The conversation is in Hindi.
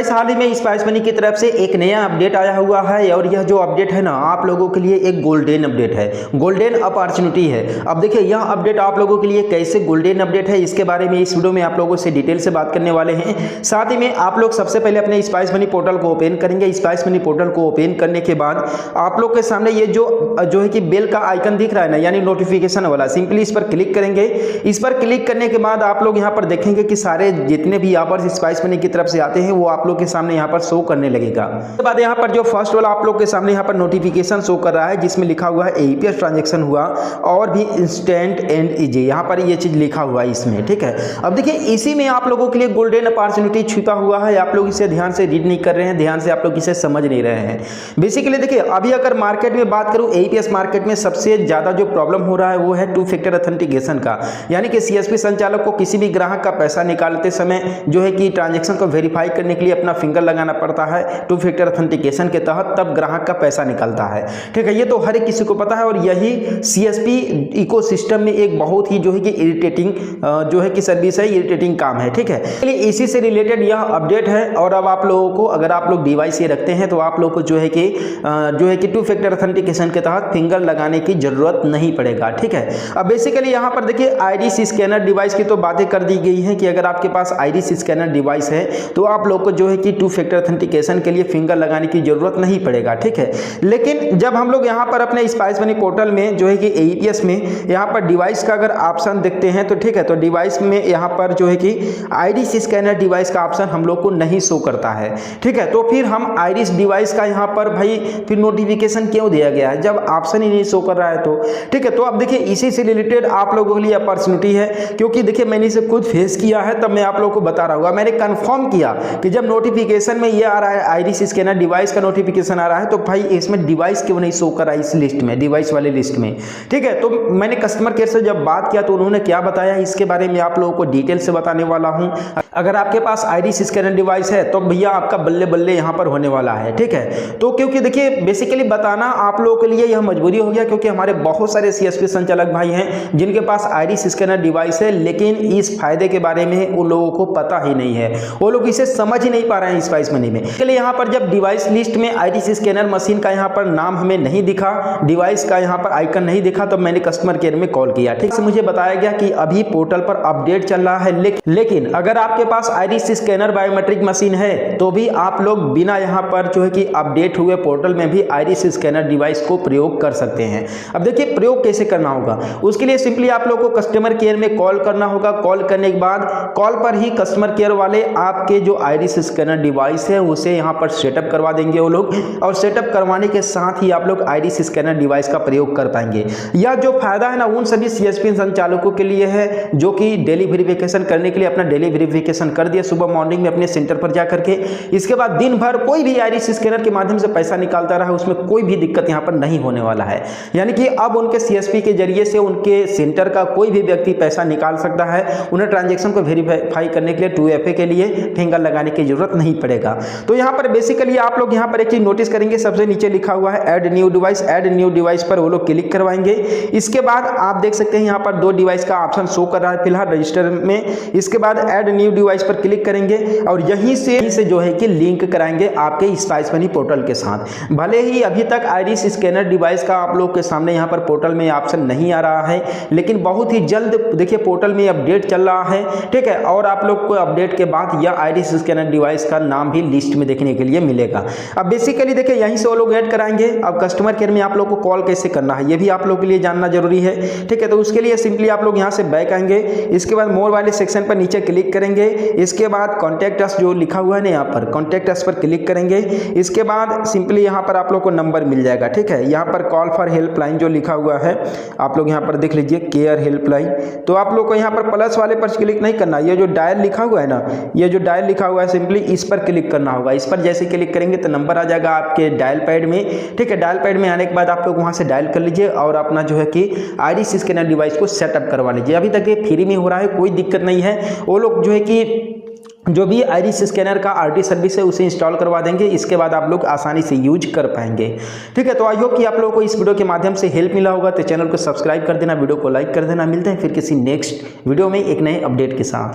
गाइस हाल ही में स्पाइस मनी की तरफ से एक नया अपडेट आया हुआ है और यह जो अपडेट है ना आप लोगों के लिए एक गोल्डन अपडेट है, गोल्डन अपॉर्चुनिटी है। अब देखिए यह अपडेट आप लोगों के लिए कैसे गोल्डन अपडेट है इसके बारे में इस वीडियो में आप लोगों से डिटेल से बात करने वाले हैं। साथ ही में आप लोग सबसे पहले अपने स्पाइस मनी पोर्टल को ओपन करेंगे। स्पाइस मनी पोर्टल को ओपन करने के बाद आप लोग के सामने ये जो है कि बेल का आइकन दिख रहा है ना, यानी नोटिफिकेशन वाला, सिंपली इस पर क्लिक करेंगे। इस पर क्लिक करने के बाद आप लोग यहाँ पर देखेंगे कि सारे जितने भी ऑफर्स स्पाइस मनी की तरफ से आते हैं वो आप लोग के सामने यहाँ पर शो करने लगेगा। उसके बाद यहाँ पर जो फर्स्ट वाला आप लोग के सामने यहाँ पर नोटिफिकेशन शो कर रहा है जिसमें लिखा हुआ है APS ट्रांजैक्शन हुआ और भी इंस्टेंट एंड इजी, यहाँ पर ये चीज लिखा हुआ है इसमें। ठीक है, अब देखिए इसी में आप लोगों के लिए गोल्डन अपॉर्चुनिटी छुपा हुआ है। आप लोग इसे ध्यान से रीड नहीं कर रहे हैं, ध्यान से आप लोग इसे समझ नहीं रहे हैं। बेसिकली देखिए अभी अगर मार्केट में बात करूं, APS मार्केट में सबसे ज्यादा जो प्रॉब्लम हो रहा है वो है 2 फैक्टर ऑथेंटिकेशन का, यानी कि CSP संचालक को किसी भी ग्राहक का पैसा निकालते समय जो है कि ट्रांजैक्शन को वेरीफाई करने के लिए अपना फिंगर लगाना पड़ता है 2 फैक्टर ऑथेंटिकेशन के तहत, तब ग्राहक का पैसा निकलता है। ठीक है, ये तो हर एक किसी को पता है और यही CSP इकोसिस्टम में एक बहुत ही जो है कि इरिटेटिंग जो है कि सर्विस है, इरिटेटिंग काम है। ठीक है, इसलिए इसी से रिलेटेड यह अपडेट है। और अब आप लोगों को अगर आप लोग डिवाइस ये रखते हैं तो आप लोग को जो है कि 2 फैक्टर ऑथेंटिकेशन के तहत फिंगर लगाने की जरूरत नहीं पड़ेगा। ठीक है, अब बेसिकली यहाँ पर देखिए आइरिस स्कैनर डिवाइस की तो बातें कर दी गई हैं कि अगर आपके पास आइरिस स्कैनर डिवाइस है तो आप लोग को जो है कि 2 फैक्टर ऑथेंटिकेशन के लिए फिंगर लगाने की जरूरत नहीं पड़ेगा। ठीक है, लेकिन जब हम लोग यहाँ पर अपने स्पाइस मनी पोर्टल में जो है कि APS में यहाँ पर डिवाइस का अगर ऑप्शन देखते हैं तो ठीक है, तो डिवाइस में यहाँ पर जो है कि आइरिस स्कैनर डिवाइस का ऑप्शन हम लोग को नहीं शो करता है। ठीक है, तो फिर हम आइरिस डिवाइस का यहाँ पर भाई फिर नोटिफिकेशन क्यों दिया गया है जब ऑप्शन ही नहीं शो कर रहा है तो। ठीक है, तो अब देखिए इसी से रिलेटेड आप लोगों के लिए अपॉर्चुनिटी है, क्योंकि देखिए मैंने इसे खुद फेस किया है तब मैं आप लोगों को बता रहा हूँ। मैंने कंफर्म किया कि जब नोटिफिकेशन में ये आ रहा है आइरिस स्कैनर डिवाइस का नोटिफिकेशन आ रहा है तो भाई इसमें डिवाइस क्यों नहीं शो कर रहा है इस लिस्ट में, डिवाइस वाले लिस्ट में। ठीक है, तो मैंने कस्टमर केयर से जब बात किया तो उन्होंने क्या बताया इसके बारे में आप लोगों को डिटेल से बताने वाला हूं। अगर आपके पास आइरिस स्कैनर डिवाइस है तो भैया आपका बल्ले बल्ले यहां पर होने वाला है। ठीक है, तो क्योंकि देखिए बेसिकली बताना आप लोगों के लिए यह मजबूरी हो गया, क्योंकि हमारे बहुत सारे CSP संचालक भाई हैं जिनके पास आइरिस स्कैनर डिवाइस है लेकिन इस फायदे के बारे में उन लोगों को पता ही नहीं है, वो लोग इसे समझ ही नहीं पा रहे हैं स्पाइस मनी में। इसके लिए यहाँ पर जब डिवाइस लिस्ट में आइरिस स्कैनर मशीन का यहाँ पर नाम हमें नहीं दिखा, डिवाइस का यहाँ पर आइकन नहीं दिखा, तो मैंने कस्टमर केयर में कॉल किया। ठीक से मुझे बताया गया कि अभी पोर्टल पर अपडेट चल रहा है, लेकिन अगर आपके पास आइरिस स्कैनर बायोमेट्रिक मशीन है तो भी आप लोग बिना यहाँ पर जो है कि अपडेट हुए पोर्टल में भी आइरिस स्कैनर डिवाइस को प्रयोग कर सकते हैं। अब देखिए प्रयोग कैसे करना होगा, उसके लिए सिंपली आप लोग को कस्टमर केयर में कॉल करना होगा। कॉल करने के बाद कॉल पर ही कस्टमर केयर वाले आपके जो आइरिस स्कैनर डिवाइस है उसे यहाँ पर सेटअप करवा देंगे वो लोग, और सेटअप करवाने के साथ ही आप लोग आइरिस स्कैनर डिवाइस का प्रयोग कर पाएंगे। यह जो फायदा है ना उन सभी CSP संचालकों के लिए है जो कि डेली वेरिफिकेशन करने के लिए अपना डेली वेरिफिकेशन कर दिया सुबह मॉर्निंग में अपने सेंटर पर जाकर के। इसके बाद दिन भर कोई भी आइरिस स्कैनर के माध्यम से पैसा निकालता रहा, उसमें कोई भी दिक्कत यहाँ पर नहीं होने वाला है। यानी कि अब उनके CSP के जरिए से उनके सेंटर का कोई भी व्यक्ति पैसा निकाल सकता है। उन्हें ट्रांजैक्शन को वेरीफाई करने के लिए 2FA के लिए फिंगर लगाने की जरूरत नहीं पड़ेगा। तो यहाँ पर बेसिकली आप लोग यहाँ पर एक चीज नोटिस करेंगे, सबसे नीचे लिखा हुआ है add new device. Add new device पर वो लोग क्लिक करवाएंगे। इसके बाद आप देख सकते हैं यहाँ पर 2 डिवाइस का ऑप्शन शो कर रहा है फिलहाल रजिस्टर में। इसके बाद ऐड न्यू डिवाइस पर क्लिक करेंगे और यहीं से जो है कि लिंक कराएंगे आपके स्पाइस मनी पोर्टल के साथ। भले ही अभी तक आइरिस स्कैनर डिवाइस का आप लोग के सामने यहाँ पर पोर्टल में ऑप्शन नहीं आ रहा है, लेकिन बहुत ही जल्द देखिए पोर्टल में अपडेट चल रहा है। ठीक है, और आप लोग को अपडेट के बाद यह आइरिस स्कैनर डिवाइस का नाम भी लिस्ट में देखने के लिए मिलेगा। अब बेसिकली देखिए यहीं से वो लोग ऐड कराएंगे। अब कस्टमर केयर में आप लोग को कॉल कैसे करना है ये भी आप लोग के लिए जानना जरूरी है। ठीक है, तो उसके लिए सिंपली आप लोग यहाँ से बैक आएंगे। इसके बाद मोर वाले सेक्शन पर नीचे क्लिक करेंगे। इसके बाद कॉन्टैक्ट अस जो लिखा हुआ है ना यहाँ पर कॉन्टैक्ट अस पर क्लिक करेंगे। इसके बाद सिंपली यहाँ पर आप लोग को नंबर मिल जाएगा। ठीक है, यहाँ पर कॉल फॉर हेल्पलाइन जो लिखा हुआ है आप लोग यहाँ पर देख लीजिए, केयर हेल्पलाइन। तो आप लोग को यहाँ पर प्लस वाले पर क्लिक नहीं करना, ये जो डायल लिखा हुआ है ना, ये जो डायल लिखा हुआ है सिंपली इस पर क्लिक करना होगा। इस पर जैसे क्लिक करेंगे तो नंबर आ जाएगा आपके डायल पैड में। ठीक है, डायल पैड में आने के बाद आप लोग वहाँ से डायल कर लीजिए और अपना जो है कि आइरिस स्कैनर डिवाइस को सेटअप करवा लीजिए। अभी तक ये फ्री में हो रहा है, कोई दिक्कत नहीं है। वो लोग जो है कि जो भी आइरिस स्कैनर का RT सर्विस है उसे इंस्टॉल करवा देंगे। इसके बाद आप लोग आसानी से यूज कर पाएंगे। ठीक है, तो आई होप कि आप लोगों को इस वीडियो के माध्यम से हेल्प मिला होगा। तो चैनल को सब्सक्राइब कर देना, वीडियो को लाइक कर देना। मिलते हैं फिर किसी नेक्स्ट वीडियो में एक नए अपडेट के साथ।